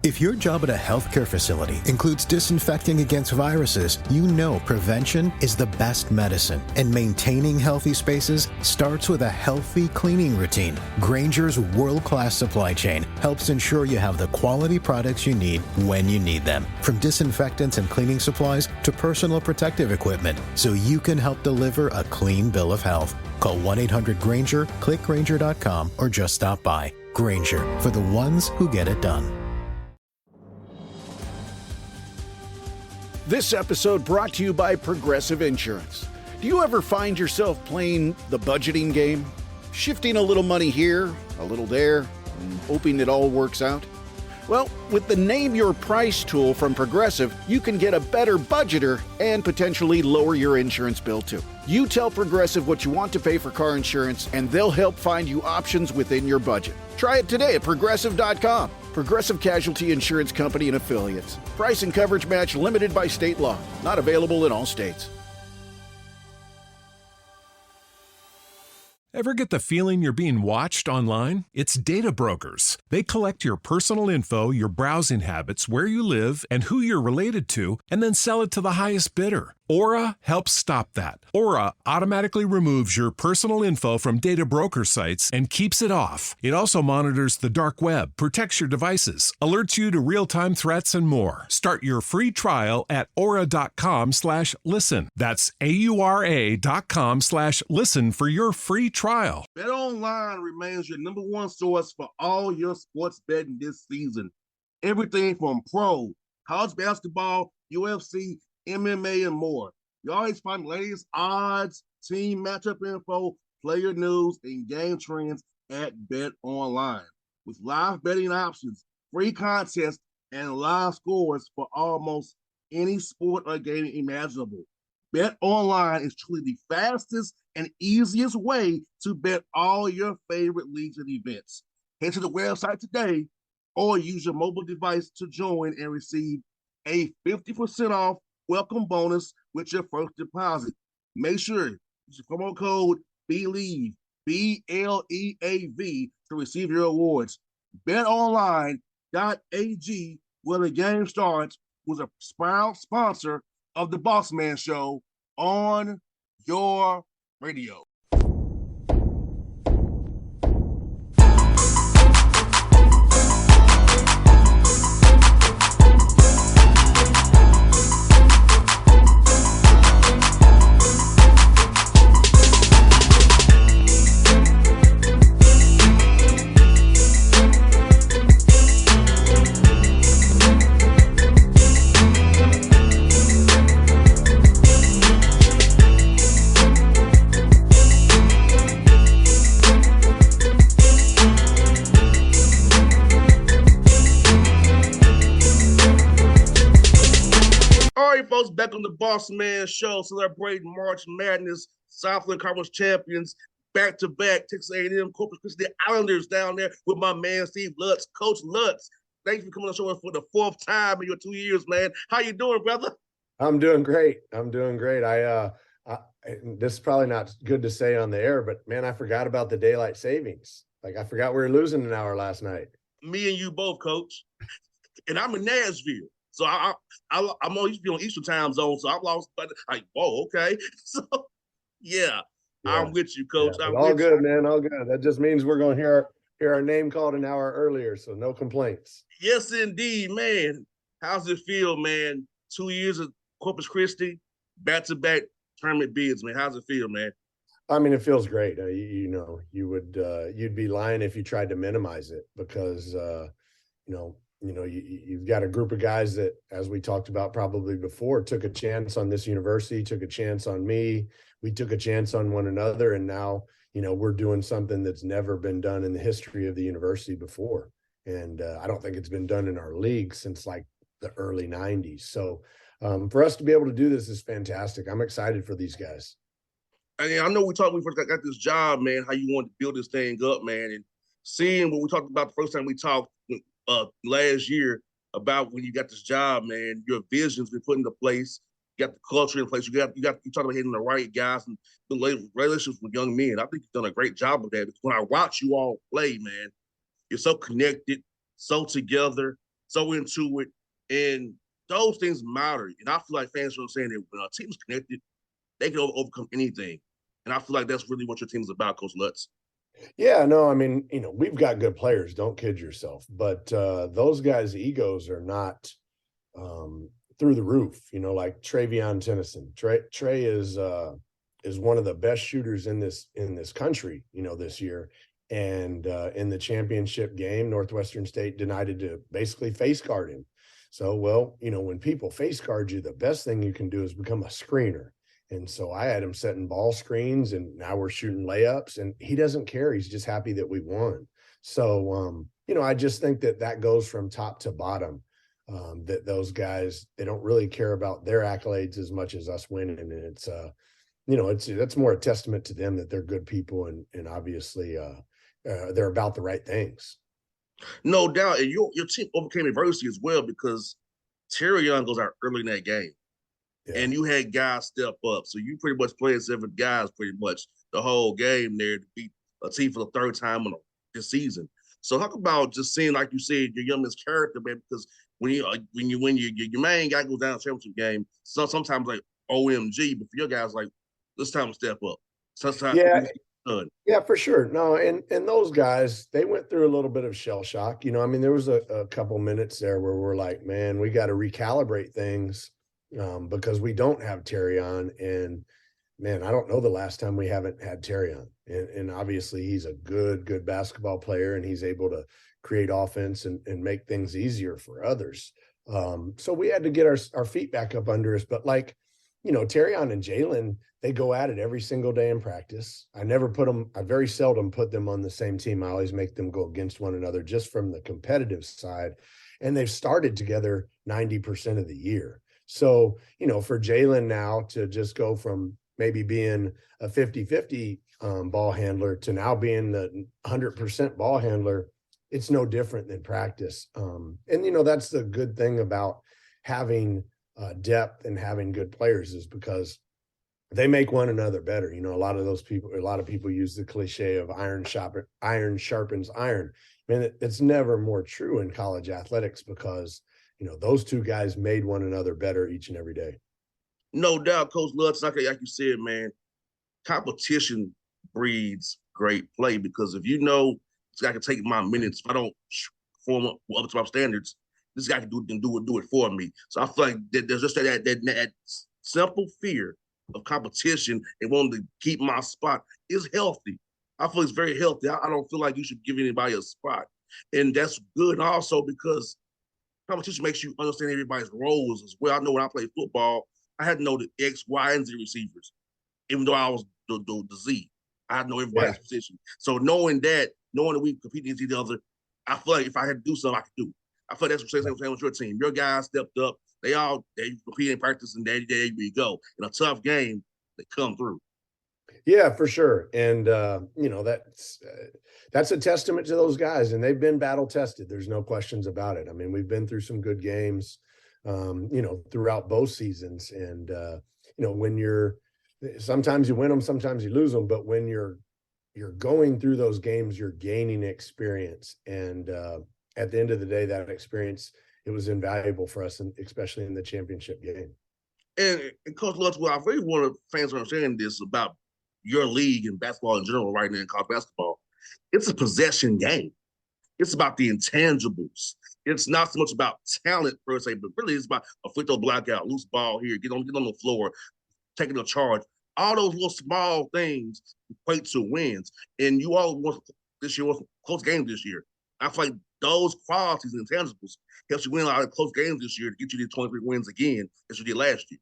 If your job at a healthcare facility includes disinfecting against viruses, you know prevention is the best medicine, and maintaining healthy spaces starts with a healthy cleaning routine. Grainger's world-class supply chain helps ensure you have the quality products you need when you need them, from disinfectants and cleaning supplies to personal protective equipment, so you can help deliver a clean bill of health. Call 1-800-GRAINGER, click Grainger.com, or just stop by. Grainger, for the ones who get it done. This episode brought to you by Progressive Insurance. Do you ever find yourself playing the budgeting game? Shifting a little money here, a little there, and hoping it all works out? Well, with the Name Your Price tool from Progressive, you can get a better budgeter and potentially lower your insurance bill too. You tell Progressive what you want to pay for car insurance, and they'll help find you options within your budget. Try it today at Progressive.com. Progressive Casualty Insurance Company and Affiliates. Price and coverage match limited by state law. Not available in all states. Ever get the feeling you're being watched online? It's data brokers. They collect your personal info, your browsing habits, where you live, and who you're related to, and then sell it to the highest bidder. Aura helps stop that. Aura automatically removes your personal info from data broker sites and keeps it off. It also monitors the dark web, protects your devices, alerts you to real-time threats, and more. Start your free trial at aura.com/listen. That's AURA.com/listen for your free trial. BetOnline remains your number one source for all your sports betting this season. Everything from pro, college basketball, UFC, MMA, and more. You always find the latest odds, team matchup info, player news, and game trends at BetOnline. With live betting options, free contests, and live scores for almost any sport or game imaginable. BetOnline is truly the fastest and easiest way to bet all your favorite leagues and events. Head to the website today or use your mobile device to join and receive a 50% off welcome bonus with your first deposit. Make sure you use the promo code BELIEVE, BLEAV, to receive your rewards. BetOnline.ag, where the game starts, was a proud sponsor of the Bossman Show on your radio. Folks, back on the Bossman Show, celebrating March Madness, Southland Conference champions, back-to-back Texas A&M Corpus Christi Islanders down there with my man Steve Lutz. Coach Lutz, thanks for coming on the show for the fourth time in your 2 years, man. How you doing, brother? I'm doing great. This is probably not good to say on the air, but man, I forgot about the daylight savings. Like, I forgot we were losing an hour last night. Me and you both, Coach. And I'm in Nashville. So I'm on Eastern time zone, so I'm lost. But like, whoa, okay. So yeah, I'm with you, Coach. Yeah, all good, man. All good. That just means we're going to hear our name called an hour earlier, so no complaints. Yes, indeed, man. How's it feel, man? 2 years of Corpus Christi, back-to-back tournament bids, man. How's it feel, man? I mean, it feels great. You'd be lying if you tried to minimize it, because you've got a group of guys that, as we talked about probably before, took a chance on this university, took a chance on me. We took a chance on one another. And now, we're doing something that's never been done in the history of the university before. And I don't think it's been done in our league since like the early 90s. So for us to be able to do this is fantastic. I'm excited for these guys. I know we talked when we first got this job, man, how you wanted to build this thing up, man. And seeing what we talked about the first time we talked last year about when you got this job, man, your vision's been put into place. You got the culture in place. You talk about hitting the right guys and the relationships with young men. I think you've done a great job of that. Because when I watch you all play, man, you're so connected, so together, so into it, and those things matter. And I feel like fans are saying that when a team's connected, they can overcome anything. And I feel like that's really what your team is about, Coach Lutz. Yeah, no, I mean, we've got good players, don't kid yourself, but those guys' egos are not through the roof, like Travion Tennyson. Trey is one of the best shooters in this country, this year. And in the championship game, Northwestern State denied to basically face guard him. So, well, when people face guard you, the best thing you can do is become a screener. And so I had him setting ball screens, and now we're shooting layups, and he doesn't care. He's just happy that we won. So, I just think that goes from top to bottom, that those guys, they don't really care about their accolades as much as us winning. And it's, that's more a testament to them that they're good people, and obviously they're about the right things. No doubt. And your team overcame adversity as well, because Terry Young goes out early in that game. Yeah. And you had guys step up. So you pretty much played 7 guys pretty much the whole game there to beat a team for the 3rd time this season. So talk about just seeing, like you said, your youngest character, man, because when you win your main guy goes down a championship game, sometimes like OMG, but for your guys, like, this time to step up. Sometimes yeah, for sure. No, and those guys, they went through a little bit of shell shock. I mean, there was a couple minutes there where we're like, man, we got to recalibrate things. Because we don't have Terry on, and man, I don't know the last time we haven't had Terry on. And obviously he's a good basketball player, and he's able to create offense and make things easier for others. So we had to get our feet back up under us. But like, Terry on and Jalen, they go at it every single day in practice. I very seldom put them on the same team. I always make them go against one another just from the competitive side. And they've started together 90% of the year. So, for Jalen now to just go from maybe being a 50-50 ball handler to now being the 100% ball handler, it's no different than practice. And, that's the good thing about having depth and having good players, is because they make one another better. A lot of people use the cliche of iron sharpens iron. I mean, it's never more true in college athletics, because those two guys made one another better each and every day. No doubt, Coach Lutz, like you said, man, competition breeds great play, because if this guy can take my minutes, if I don't perform up to my standards, this guy can do it for me. So I feel like there's just that simple fear of competition and wanting to keep my spot is healthy. I feel it's very healthy. I don't feel like you should give anybody a spot. And that's good also, because competition makes you understand everybody's roles as well. I know when I played football, I had to know the X, Y, and Z receivers, even though I was the Z. I had to know everybody's position. So knowing that we compete against each other, I feel like if I had to do something, I could do. I feel like that's what I'm saying with your team. Your guys stepped up. They compete in practice, and there you go. In a tough game, they come through. Yeah, for sure. And, that's a testament to those guys, and they've been battle tested. There's no questions about it. I mean, we've been through some good games, throughout both seasons. And, sometimes you win them, sometimes you lose them, but when you're going through those games, you're gaining experience. And at the end of the day, that experience, it was invaluable for us, and especially in the championship game. And Coach Lutz, I really want fans to understand this about your league and basketball in general right now in college basketball. It's a possession game. It's about the intangibles. It's not so much about talent per se, but really it's about a free throw blackout, loose ball here, get on the floor, taking a charge. All those little small things equate to wins. And you all want this year was close games this year. I feel like those qualities and intangibles helps you win a lot of close games this year to get you to 23 wins again as you did last year.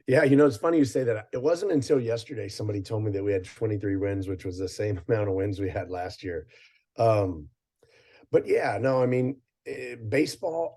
Yeah, it's funny you say that. It wasn't until yesterday somebody told me that we had 23 wins, which was the same amount of wins we had last year. But yeah, no, I mean, baseball,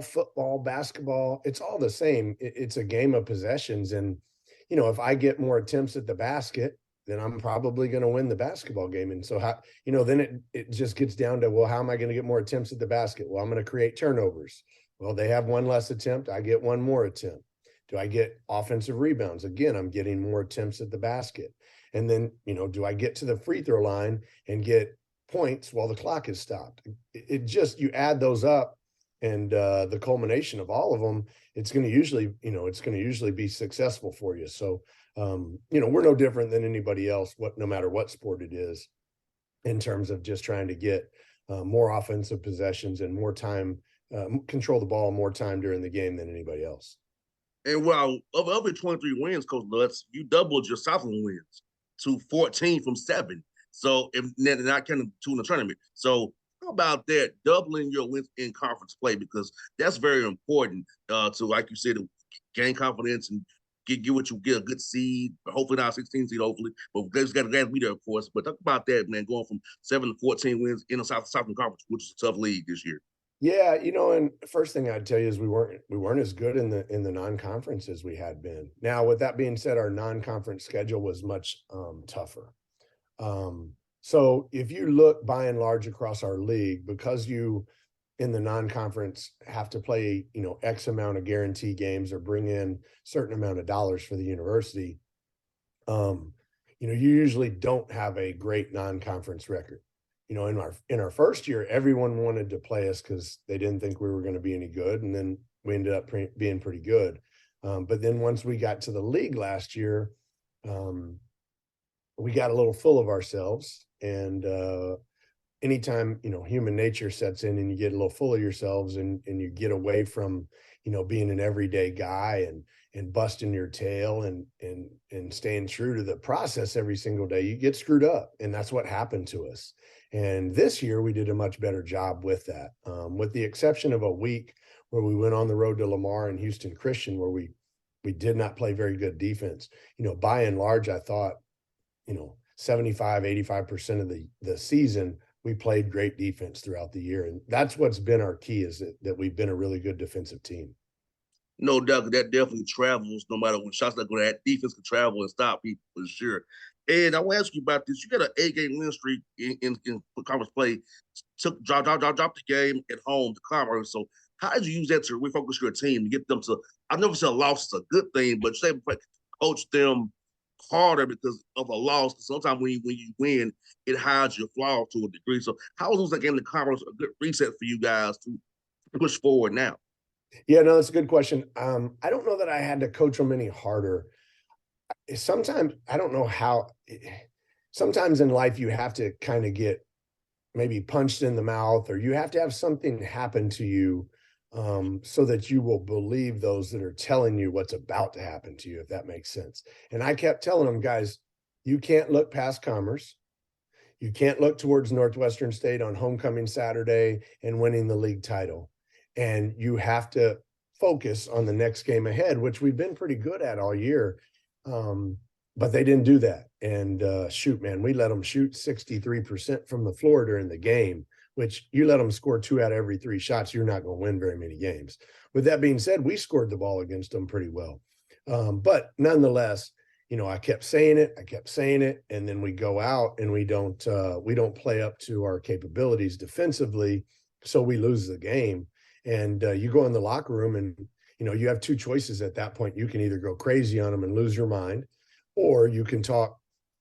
football, basketball, it's all the same. It's a game of possessions. And, if I get more attempts at the basket, then I'm probably going to win the basketball game. And so, then it just gets down to, well, how am I going to get more attempts at the basket? Well, I'm going to create turnovers. Well, they have one less attempt. I get one more attempt. Do I get offensive rebounds? Again, I'm getting more attempts at the basket. And then, do I get to the free throw line and get points while the clock is stopped. It just, you add those up, and the culmination of all of them, it's going to usually be successful for you. So, we're no different than anybody else, no matter what sport it is, in terms of just trying to get more offensive possessions and more time, control the ball more time during the game than anybody else. And while of the 23 wins, Coach Lutz, you doubled your Southland wins to 14 from 7. So if not kind of two in the tournament. So how about that, doubling your wins in conference play? Because that's very important to, like you said, gain confidence and get what you get, a good seed, hopefully not a 16 seed, hopefully. But there's got to be there, of course. But talk about that, man, going from 7 to 14 wins in the Southern Conference, which is a tough league this year. Yeah, and first thing I'd tell you is we weren't as good in the non-conference as we had been. Now, with that being said, our non-conference schedule was much tougher. So if you look by and large across our league, because you in the non-conference have to play, X amount of guarantee games or bring in certain amount of dollars for the university, you usually don't have a great non-conference record. In our first year, everyone wanted to play us because they didn't think we were going to be any good, and then we ended up being pretty good. But then once we got to the league last year, we got a little full of ourselves, and anytime human nature sets in and you get a little full of yourselves, and you get away from being an everyday guy and busting your tail and staying true to the process every single day, you get screwed up. And that's what happened to us. And this year we did a much better job with that, with the exception of a week where we went on the road to Lamar and Houston Christian, where we did not play very good defense. By and large, I thought 75-85% of the season we played great defense throughout the year. And that's what's been our key, is that we've been a really good defensive team. No doubt, that definitely travels. No matter when shots that go, that defense can travel and stop people for sure. And I want to ask you about this. You got an 8-game win streak in conference play. Drop the game at home to Commerce. So how did you use that to refocus your team to get them to? I never said a loss is a good thing, but say coach them harder because of a loss. Because sometimes when you win, it hides your flaws to a degree. So how was that game to Commerce a good reset for you guys to push forward now? Yeah, no, that's a good question. I don't know that I had to coach them any harder. Sometimes, I don't know how, sometimes in life you have to kind of get maybe punched in the mouth, or you have to have something happen to you so that you will believe those that are telling you what's about to happen to you, if that makes sense. And I kept telling them, guys, you can't look past Commerce. You can't look towards Northwestern State on homecoming Saturday and winning the league title. And you have to focus on the next game ahead, which we've been pretty good at all year. But they didn't do that. And shoot, man, we let them shoot 63% from the floor during the game, which you let them score 2 out of every 3 shots, you're not going to win very many games. With that being said, we scored the ball against them pretty well. But nonetheless, I kept saying it. And then we go out and we don't play up to our capabilities defensively. So we lose the game. And you go in the locker room and, you have 2 choices at that point. You can either go crazy on them and lose your mind, or you can talk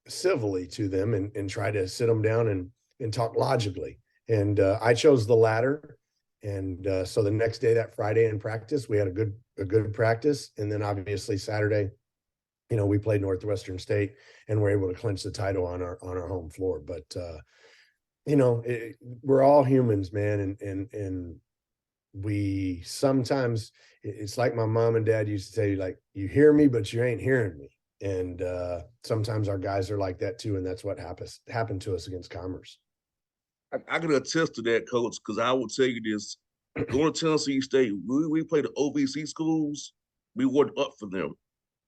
civilly to them and try to sit them down and talk logically. And I chose the latter. And so the next day, that Friday in practice, we had a good practice. And then obviously Saturday, we played Northwestern State and we're able to clinch the title on our home floor. But, we're all humans, man. And we sometimes, it's like my mom and dad used to say, like, you hear me, but you ain't hearing me. And sometimes our guys are like that too. And that's what happened to us against Commerce. I can attest to that, Coach, because I will tell you this. Going to Tennessee State, we played the OVC schools, we weren't up for them.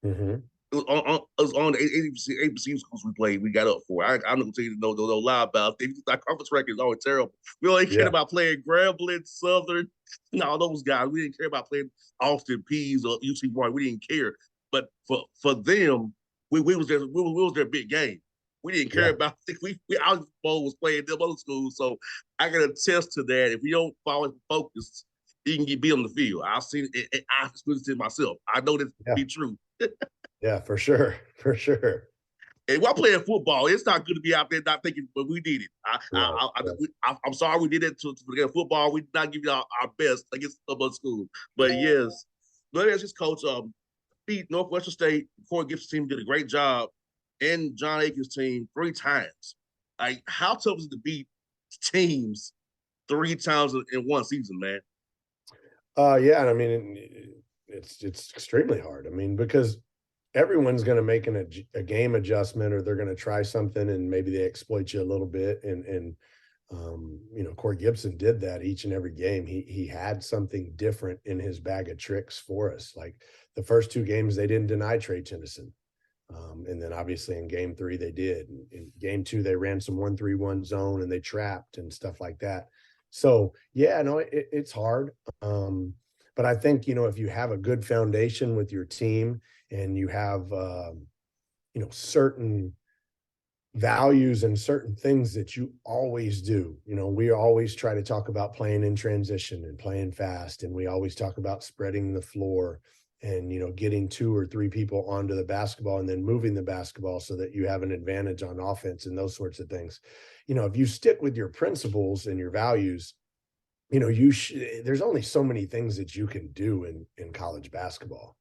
Mm-hmm. It was on the ABC schools we played, we got up for. I'm not going to tell you no lie about it. Our conference record is always terrible. We only cared about playing Grambling, Southern, all those guys. We didn't care about playing Austin Pease or UC Martin. We didn't care. But for them, we was their big game. We didn't care about it. Our bowl was playing them other schools. So I can attest to that. If we don't follow focus, you can get beat on the field. I've seen it. I've experienced it myself. I know this to be true. Yeah, for sure. For sure. And while playing football, it's not good to be out there not thinking, but we did it. I'm sorry we did it to forget football. We did not give you our best against other school. But yes, let us just coach beat Northwestern State. Corey Gibson's team did a great job, and John Aiken's team 3 times. Like, how tough is it to beat teams 3 times in one season, man? Yeah, and I mean, it's extremely hard. I mean, because everyone's going to make a game adjustment, or they're going to try something and maybe they exploit you a little bit. And Corey Gibson did that each and every game. He had something different in his bag of tricks for us. Like the first 2 games, they didn't deny Trey Tennyson. And then obviously in game 3, they did. In game 2, they ran some 1-3-1 zone and they trapped and stuff like that. So yeah, no, it's hard. But I think, if you have a good foundation with your team and you have, certain values and certain things that you always do, we always try to talk about playing in transition and playing fast. And we always talk about spreading the floor and, getting 2 or 3 people onto the basketball and then moving the basketball so that you have an advantage on offense and those sorts of things. If you stick with your principles and your values, there's only so many things that you can do in college basketball.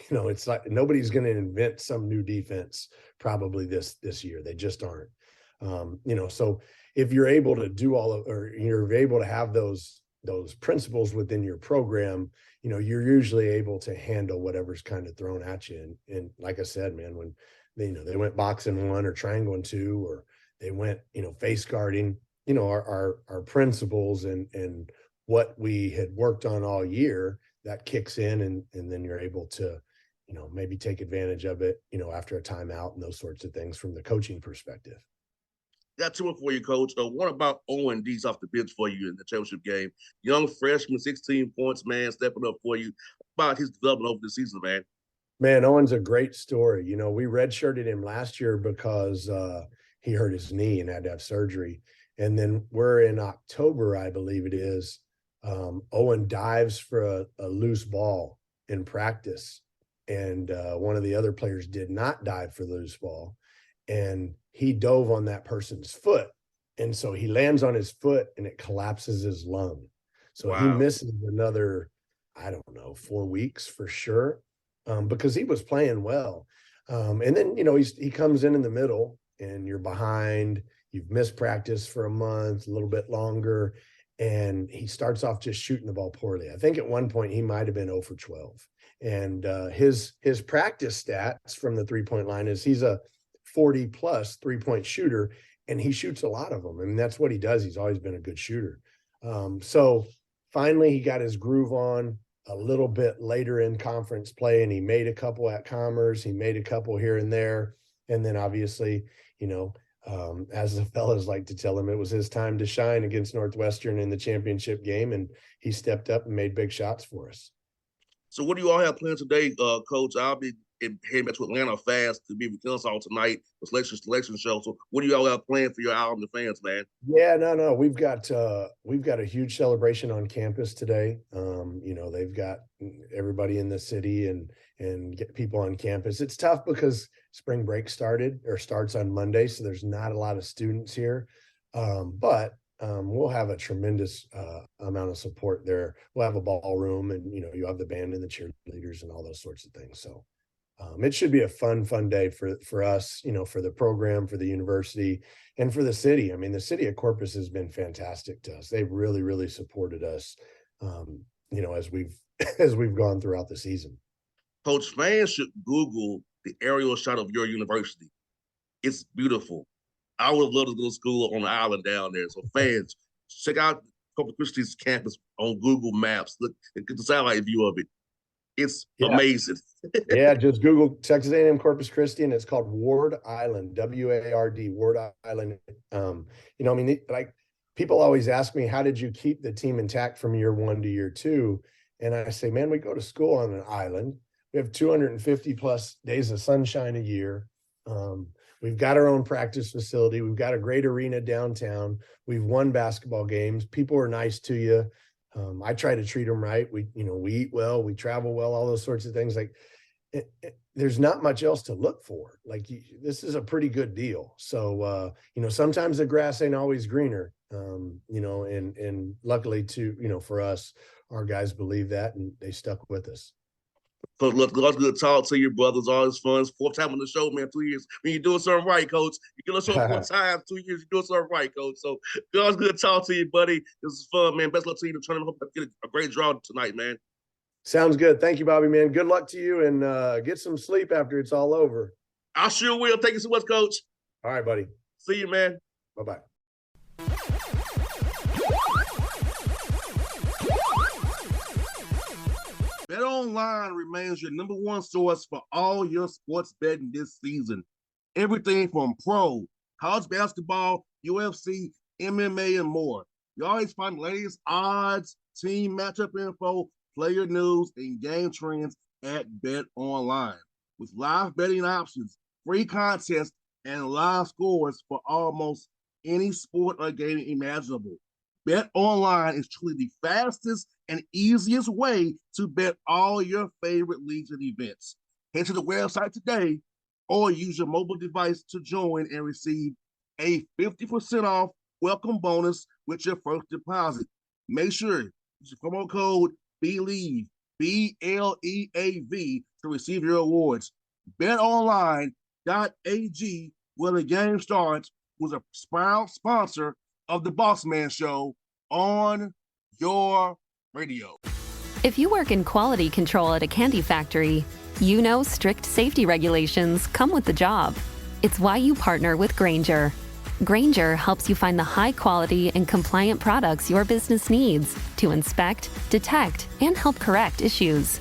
It's like nobody's going to invent some new defense probably this year. They just aren't. So if you're able to do or you're able to have those principles within your program, you're usually able to handle whatever's kind of thrown at you. And like I said, man, when they went boxing 1 or triangle 2, or they went, face guarding, our principles and what we had worked on all year, that kicks in and then you're able to, maybe take advantage of it, after a timeout and those sorts of things from the coaching perspective. Got 2 more for you, Coach. What about Owen D's off the bench for you in the championship game? Young freshman, 16 points, man, stepping up for you. About his development over the season, man. Man, Owen's a great story. We redshirted him last year because he hurt his knee and had to have surgery. And then we're in October, I believe it is. Owen dives for a loose ball in practice. And one of the other players did not dive for the loose ball. And he dove on that person's foot. And so he lands on his foot and it collapses his lung. So wow. He misses another, 4 weeks for sure, because he was playing well. And then, he comes in the middle and you're behind, you've missed practice for a month, a little bit longer. And he starts off just shooting the ball poorly. I think at one point he might've been 0 for 12. And his practice stats from the 3-point line is he's a 40+ 3-point shooter, and he shoots a lot of them. I mean, that's what he does. He's always been a good shooter. So finally he got his groove on a little bit later in conference play, and he made a couple at Commerce. He made a couple here and there. And then obviously, as the fellas like to tell him, it was his time to shine against Northwestern in the championship game, and he stepped up and made big shots for us. So what do you all have planned today, Coach? I'll be heading back to Atlanta fast to be with us all tonight. The selection show. So what do you all have planned for your album, the fans, man? Yeah, no. We've got a huge celebration on campus today. They've got everybody in the city and get people on campus. It's tough because spring break starts on Monday, so there's not a lot of students here. But we'll have a tremendous amount of support there. We'll have a ballroom, and you have the band and the cheerleaders and all those sorts of things. So it should be a fun day for us, for the program, for the university, and for the city. I mean, the city of Corpus has been fantastic to us. They've really, really supported us, as we've gone throughout the season. Coach, fans should Google the aerial shot of your university. It's beautiful. I would love to go to school on the island down there. So fans, check out Corpus Christi's campus on Google Maps. Look, get the satellite view of it. It's amazing. Yeah, just Google Texas A&M Corpus Christi, and it's called Ward Island, WARD, Ward Island. Like people always ask me, how did you keep the team intact from year 1 to year 2? And I say, man, we go to school on an island. We have 250 plus days of sunshine a year. We've got our own practice facility. We've got a great arena downtown. We've won basketball games. People are nice to you. I try to treat them right. We eat well, we travel well, all those sorts of things. Like, there's not much else to look for. Like this is a pretty good deal. So, sometimes the grass ain't always greener, and luckily for us, our guys believe that and they stuck with us. Coach, look, it's good to talk to you, brothers. Always fun. It's 4th time on the show, man. 2 years. When you're doing something right, Coach. You get us on 4 times, 2 years, you're doing something right, Coach. So, always good to talk to you, buddy. This is fun, man. Best luck to you in the tournament. Hope you get a great draw tonight, man. Sounds good. Thank you, Bobby, man. Good luck to you, and get some sleep after it's all over. I sure will. Thank you so much, Coach. All right, buddy. See you, man. Bye-bye. BetOnline remains your number one source for all your sports betting this season. Everything from pro, college basketball, UFC, MMA, and more. You always find the latest odds, team matchup info, player news, and game trends at BetOnline. With live betting options, free contests, and live scores for almost any sport or game imaginable. BetOnline is truly the fastest and easiest way to bet all your favorite leagues and events. Head to the website today or use your mobile device to join and receive a 50% off welcome bonus with your first deposit. Make sure you use the promo code BELIEVE, BLEAV, to receive your awards. BetOnline.ag, where the game starts, was a proud sponsor of the Bossman Show on your radio. If you work in quality control at a candy factory, you know strict safety regulations come with the job. It's why you partner with Grainger. Grainger helps you find the high quality and compliant products your business needs to inspect, detect, and help correct issues.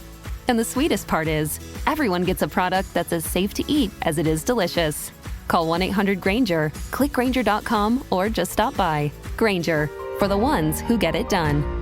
And the sweetest part is, everyone gets a product that's as safe to eat as it is delicious. Call 1-800-GRAINGER, click Grainger.com, or just stop by. Grainger, for the ones who get it done.